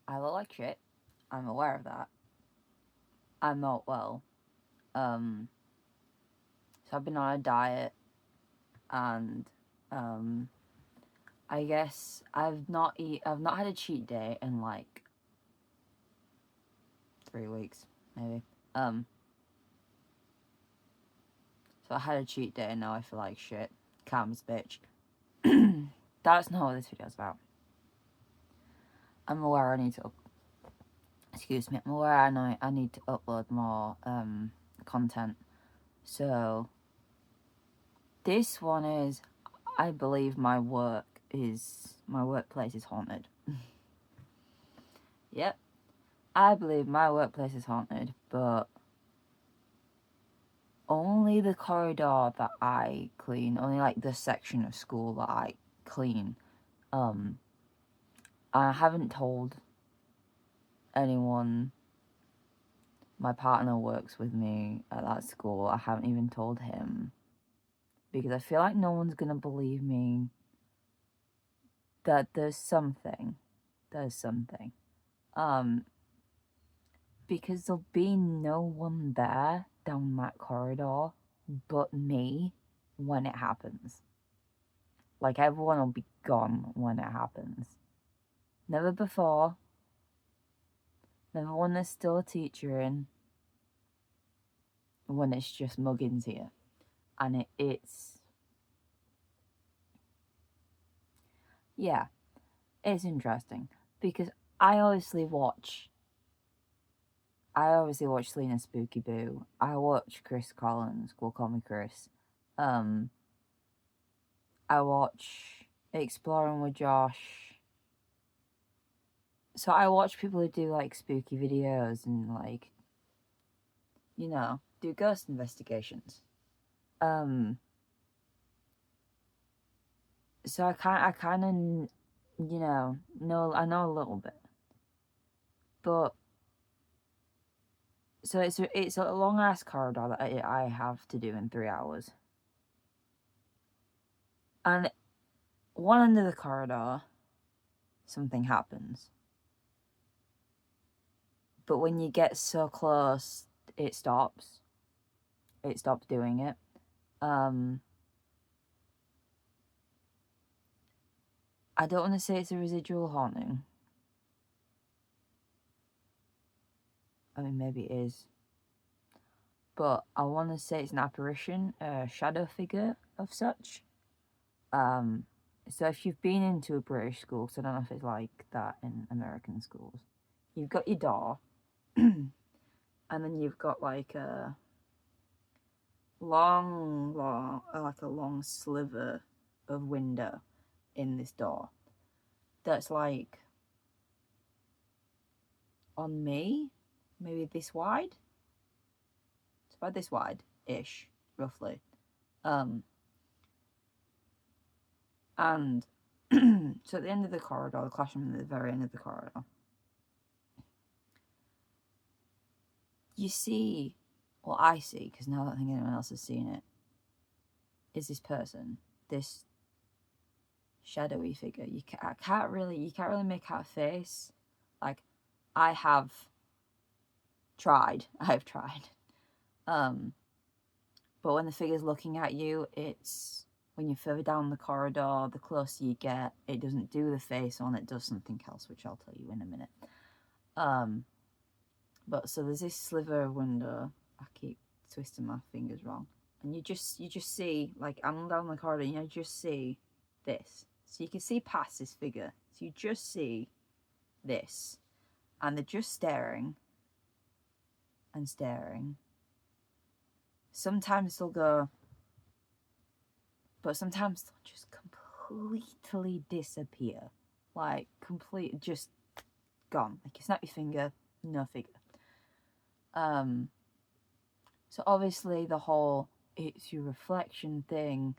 I look like shit. I'm aware of that. I'm not well. So I've been on a diet, and I guess I've not had a cheat day in like 3 weeks, maybe. So I had a cheat day and now I feel like shit. Cams, bitch. That's not what this video's about. I'm aware I need to excuse me, I'm aware I need to upload more content. So this one is, I believe my workplace is haunted. Yep. I believe my workplace is haunted, but only the corridor that I clean, only like the section of school that I clean. I haven't told anyone. My partner works with me at that school. I haven't even told him because I feel like no one's gonna believe me that there's something. Because there'll be no one there down that corridor but me when it happens. Like, everyone will be gone when it happens. Never before. Never when there's still a teacher in. When it's just Muggins here. And it's... yeah. It's interesting. Because I obviously watch Selena Spooky Boo. I watch Chris Collins, Will Call Me Chris. I watch Exploring with Josh. So I watch people who do like spooky videos and like, you know, do ghost investigations. So I kind of, you know I know a little bit, but so it's a long ass corridor that I have to do in 3 hours, and one end of the corridor, something happens, but when you get so close, it stops. It stops doing it. I don't want to say it's a residual haunting. I mean, maybe it is. But I want to say it's an apparition, a shadow figure of such. So if you've been into a British school, so I don't know if it's like that in American schools, you've got your door, and then you've got like a long sliver of window in this door that's like on me, maybe this wide. It's about this wide-ish, roughly. And so at the end of the corridor, the classroom at the very end of the corridor, you see, well, I see, because now I don't think anyone else has seen it, is this person, this shadowy figure. You can't really make out a face. Like, I've tried. But when the figure's looking at you, it's when you're further down the corridor, the closer you get, it doesn't do the face on, it does something else, which I'll tell you in a minute. But so there's this sliver of window. I keep twisting my fingers wrong. And you just see, like, I'm down the corridor, and you just see this. So you can see past this figure. So you just see this. And they're just staring. And staring. Sometimes they'll go, but sometimes they'll just completely disappear. Like, just gone. Like, you snap your finger, no figure. So obviously the whole it's your reflection thing,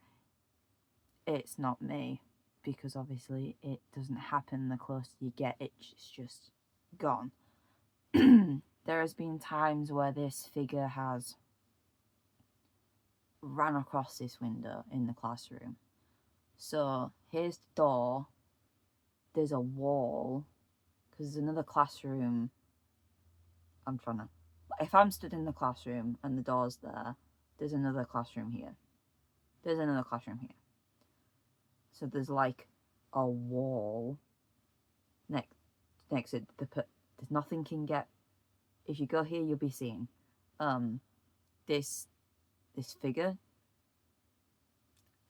it's not me, because obviously it doesn't happen the closer you get, it's just gone. There has been times where this figure has ran across this window in the classroom. So here's the door, there's a wall, because there's another classroom. If I'm stood in the classroom and the door's there, there's another classroom here. There's another classroom here. So there's like a wall next to there's nothing can get. If you go here, you'll be seeing this figure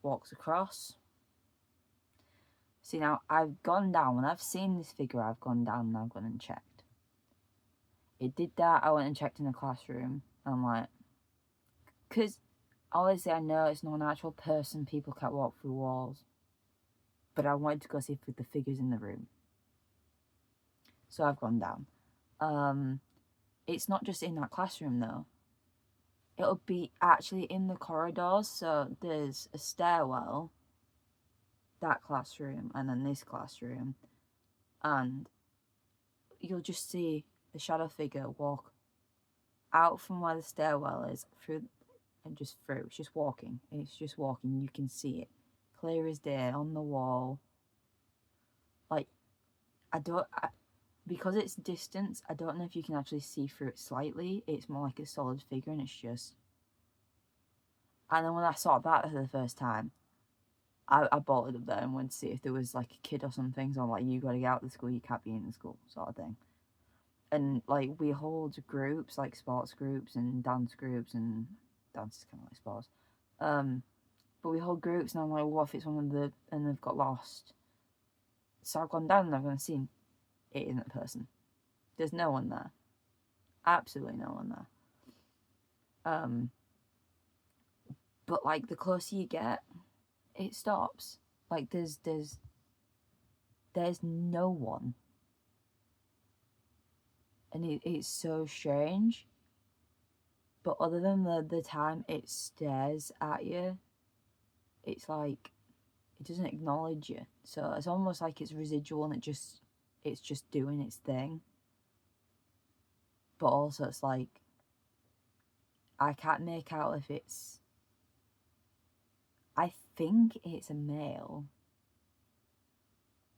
walks across. See, now I've gone down. When I've seen this figure, I've gone down and I've gone and checked. It did that. I went and checked in the classroom. I'm like, because obviously I know it's not an actual person. People can't walk through walls. But I wanted to go see if the figure's in the room. So I've gone down. It's not just in that classroom though. It'll be actually in the corridors. So there's a stairwell, that classroom, and then this classroom. And you'll just see the shadow figure walk out from where the stairwell is through and just through. It's just walking. It's just walking. You can see it clear as day on the wall. Like, because it's distance, I don't know if you can actually see through it slightly. It's more like a solid figure, and it's just. And then when I saw that for the first time, I bolted up there and went to see if there was like a kid or something. So I'm like, you gotta get out of the school, you can't be in the school, sort of thing. And like, we hold groups, like sports groups and dance groups, and dance is kind of like sports. But we hold groups, and I'm like, what if it's one of the, and they've got lost? So I've gone down and I've gone and seen, it isn't a person. There's no one there. Absolutely no one there. But like, the closer you get, it stops. Like, there's no one. And it's so strange. But other than the time it stares at you, it's like, it doesn't acknowledge you. So it's almost like it's residual and it's just doing its thing. But also it's like, I can't make out if it's, I think it's a male.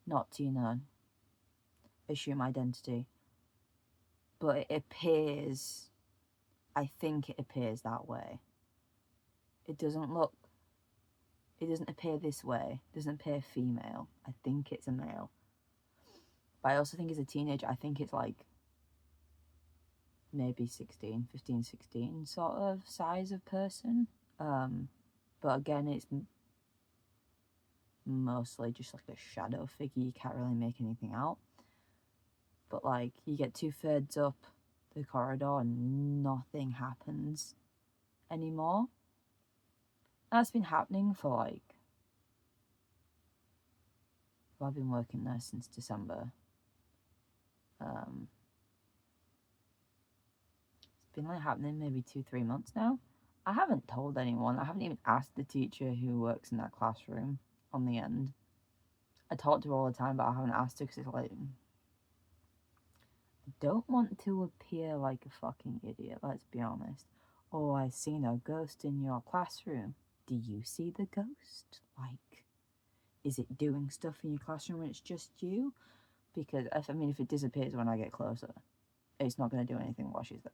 Not to, assume identity. But it appears, I think it appears that way. It doesn't appear this way. It doesn't appear female. I think it's a male. But I also think it's a teenager. I think it's like maybe 15, 16 sort of size of person. But again, it's mostly just like a shadow figure. You can't really make anything out. But like, you get 2/3 up the corridor and nothing happens anymore. That's been happening for like, well, I've been working there since December. It's been like happening maybe 2-3 months now. I haven't told anyone. I haven't even asked the teacher who works in that classroom on the end. I talk to her all the time, but I haven't asked her because it's like, I don't want to appear like a fucking idiot, let's be honest. Oh, I seen a ghost in your classroom. Do you see the ghost? Like, is it doing stuff in your classroom when it's just you? Because, if it disappears when I get closer, it's not going to do anything while she's there.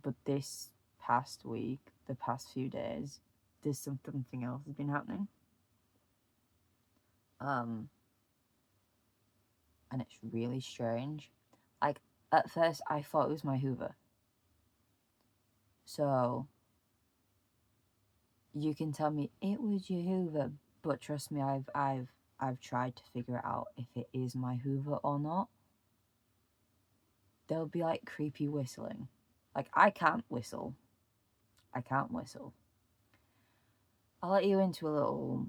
But this past week, the past few days, there's something else has been happening. And it's really strange. Like, at first I thought it was my Hoover. So you can tell me it was your Hoover, but trust me, I've tried to figure out if it is my Hoover or not. There'll be like creepy whistling. Like, I can't whistle. I'll let you into a little,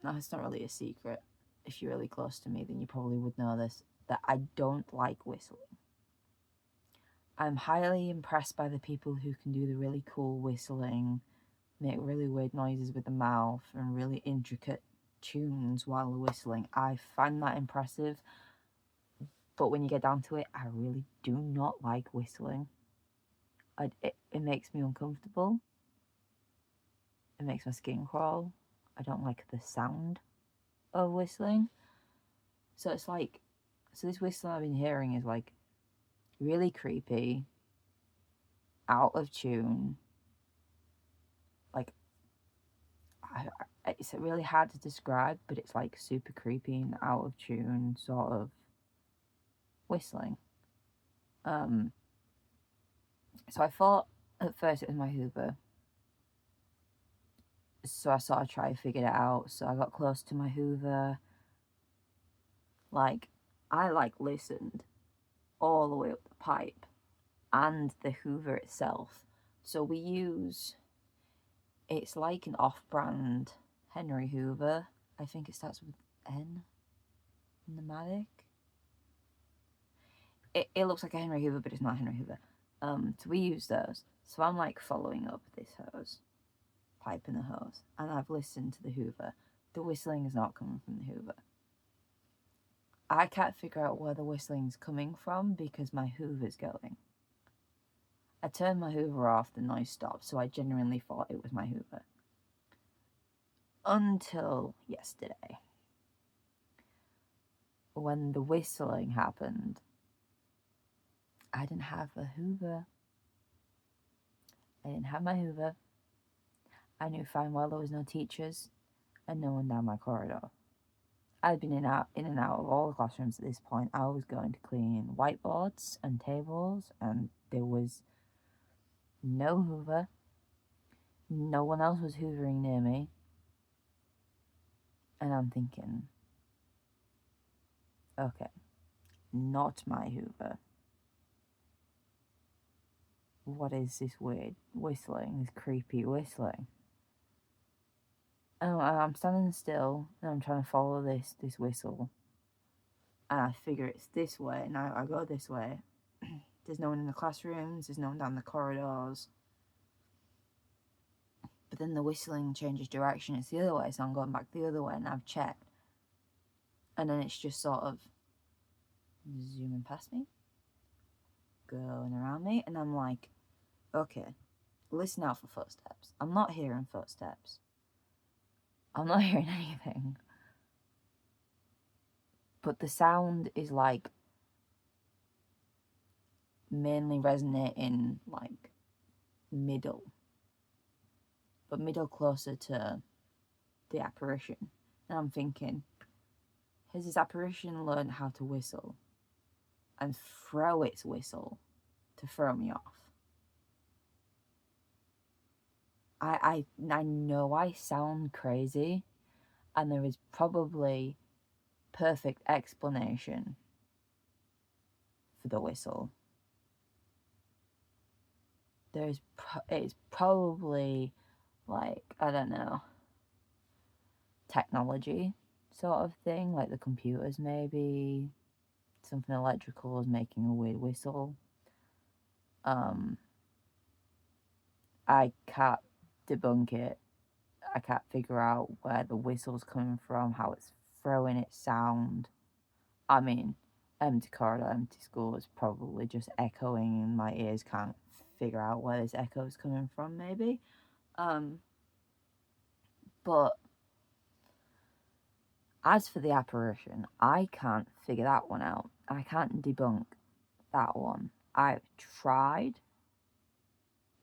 no, it's not really a secret. If you're really close to me, then you probably would know this, that I don't like whistling. I'm highly impressed by the people who can do the really cool whistling, make really weird noises with the mouth, and really intricate tunes while whistling. I find that impressive. But when you get down to it, I really do not like whistling. It makes me uncomfortable. It makes my skin crawl. I don't like the sound of whistling. So it's like, so this whistling I've been hearing is like really creepy, out of tune. Like, it's really hard to describe, but it's like super creepy and out of tune sort of whistling. So I thought at first it was my Hoover. So I sort of tried to figure it out. So I got close to my Hoover. Like, I listened all the way up the pipe and the Hoover itself. So we use, it's like an off-brand Henry Hoover. I think it starts with N. Pneumatic. It looks like a Henry Hoover, but it's not Henry Hoover. So we use those. So I'm like following up this hose, pipe and the hose, and I've listened to the Hoover. The whistling is not coming from the Hoover. I can't figure out where the whistling's coming from because my Hoover's going. I turned my Hoover off, the noise stopped, so I genuinely thought it was my Hoover. Until yesterday, when the whistling happened, I didn't have a Hoover. I didn't have my Hoover. I knew fine well there was no teachers and no one down my corridor. I'd been in and out of all the classrooms at this point. I was going to clean whiteboards and tables, and there was no Hoover. No one else was hoovering near me. And I'm thinking, okay, not my Hoover. What is this weird whistling, this creepy whistling? And I'm standing still and I'm trying to follow this whistle. And I figure it's this way, and I go this way. There's no one in the classrooms, there's no one down the corridors. But then the whistling changes direction, it's the other way, so I'm going back the other way, and I've checked. And then it's just sort of zooming past me, going around me, and I'm like, okay, listen out for footsteps. I'm not hearing footsteps. I'm not hearing anything. But the sound is like mainly resonating like middle, but middle closer to the apparition. And I'm thinking, has this apparition learned how to whistle and throw its whistle to throw me off? I know I sound crazy, and there is probably perfect explanation for the whistle. It's probably like, I don't know, technology sort of thing, like the computers maybe, something electrical is making a weird whistle. I can't debunk it. I can't figure out where the whistle's coming from, how it's throwing its sound. I mean, empty corridor, empty school is probably just echoing in my ears. Can't figure out where this echo is coming from, maybe. But as for the apparition, I can't figure that one out. I can't debunk that one. I've tried.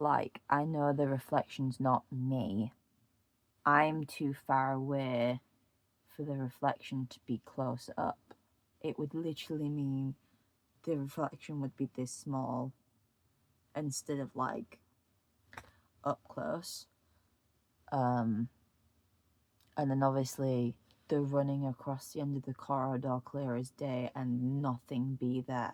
Like, I know the reflection's not me. I'm too far away for the reflection to be close up. It would literally mean the reflection would be this small instead of like up close. And then obviously the running across the end of the corridor clear as day and nothing be there.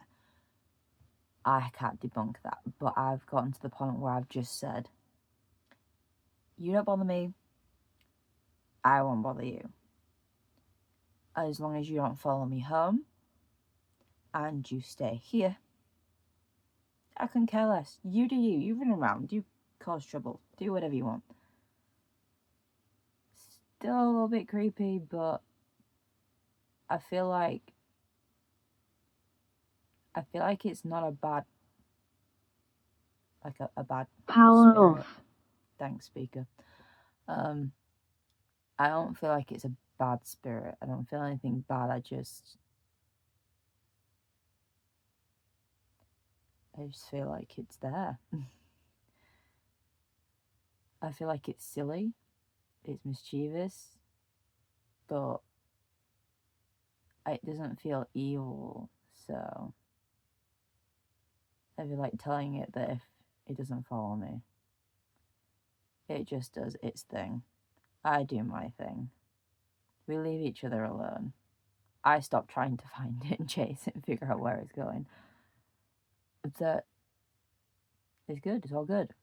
I can't debunk that, but I've gotten to the point where I've just said, you don't bother me, I won't bother you. As long as you don't follow me home and you stay here, I couldn't care less. You do you. You run around, you cause trouble, do whatever you want. Still a little bit creepy, but I feel like it's not a bad, like a bad Power spirit. off. Thanks, speaker. I don't feel like it's a bad spirit. I don't feel anything bad. I just I just feel like it's there. I feel like it's silly, it's mischievous, but it doesn't feel evil, so I feel like telling it that if it doesn't follow me, it just does its thing. I do my thing. We leave each other alone. I stop trying to find it and chase it and figure out where it's going. But it's good, it's all good.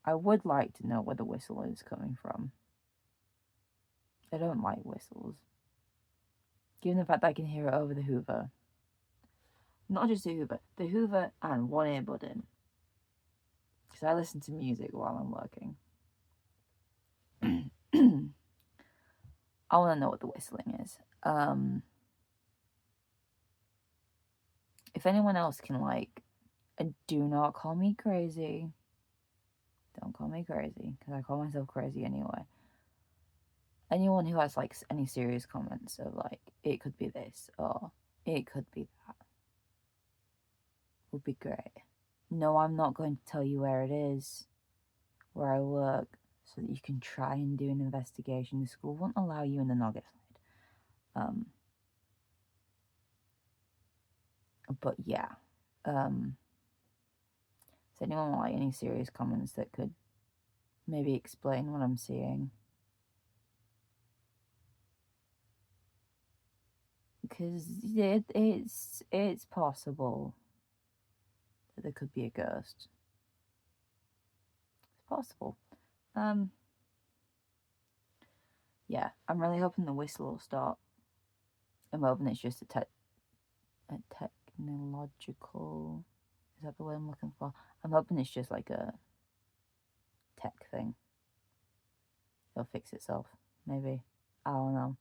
I would like to know where the whistle is coming from. I don't like whistles. Given the fact that I can hear it over the Hoover. Not just the Hoover and one earbud in. Because I listen to music while I'm working. I want to know what the whistling is. If anyone else can, like, do not call me crazy. Don't call me crazy, because I call myself crazy anyway. Anyone who has, like, any serious comments of, like, it could be this, or it could be that, would be great. No, I'm not going to tell you where it is, where I work, so that you can try and do an investigation. The school won't allow you in the Nugget side. But yeah. Does anyone want, like, any serious comments that could maybe explain what I'm seeing? Because it's possible that there could be a ghost. It's possible. Yeah, I'm really hoping the whistle will stop. I'm hoping it's just a technological... Is that the word I'm looking for? I'm hoping it's just like a tech thing. It'll fix itself, maybe. I don't know.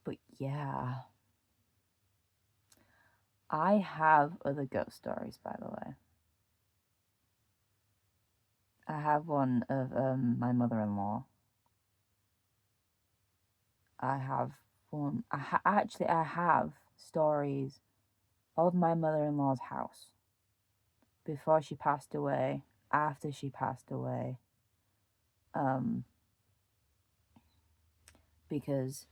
But yeah. I have other ghost stories, by the way. I have one of my mother-in-law. I have one... Actually, I have stories of my mother-in-law's house. Before she passed away, after she passed away. Because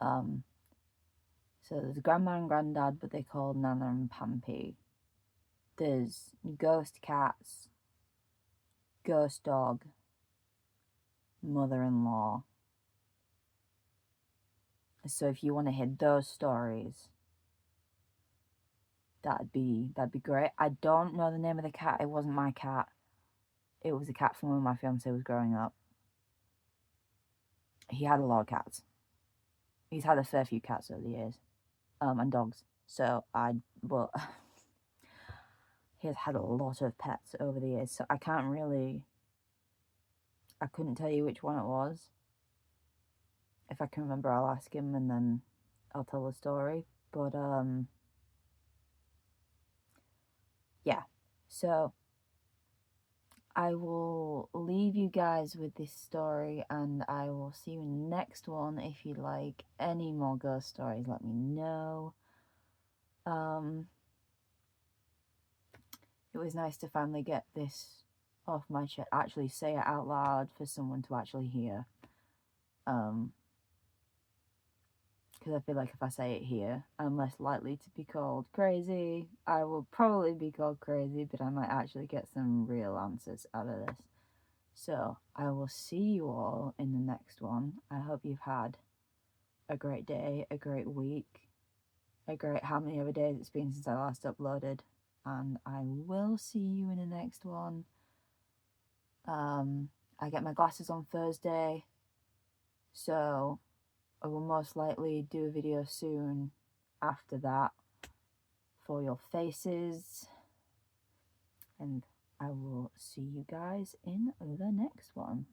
so there's grandma and granddad, but they call Nana and Pampy. There's ghost cats, ghost dog, mother-in-law. So if you want to hear those stories, that'd be great. I don't know the name of the cat. It wasn't my cat. It was a cat from when my fiance was growing up. He had a lot of cats. He's had a fair few cats over the years, and dogs. So he has had a lot of pets over the years. So I couldn't tell you which one it was. If I can remember, I'll ask him and then I'll tell the story. But yeah. So I will leave you guys with this story, and I will see you in the next one. If you'd like any more ghost stories, let me know. It was nice to finally get this off my chest, actually say it out loud for someone to actually hear. Because I feel like if I say it here, I'm less likely to be called crazy. I will probably be called crazy, but I might actually get some real answers out of this. So I will see you all in the next one. I hope you've had a great day, a great week, a great how many other days it's been since I last uploaded. And I will see you in the next one. I get my glasses on Thursday, so I will most likely do a video soon after that for your faces. And I will see you guys in the next one.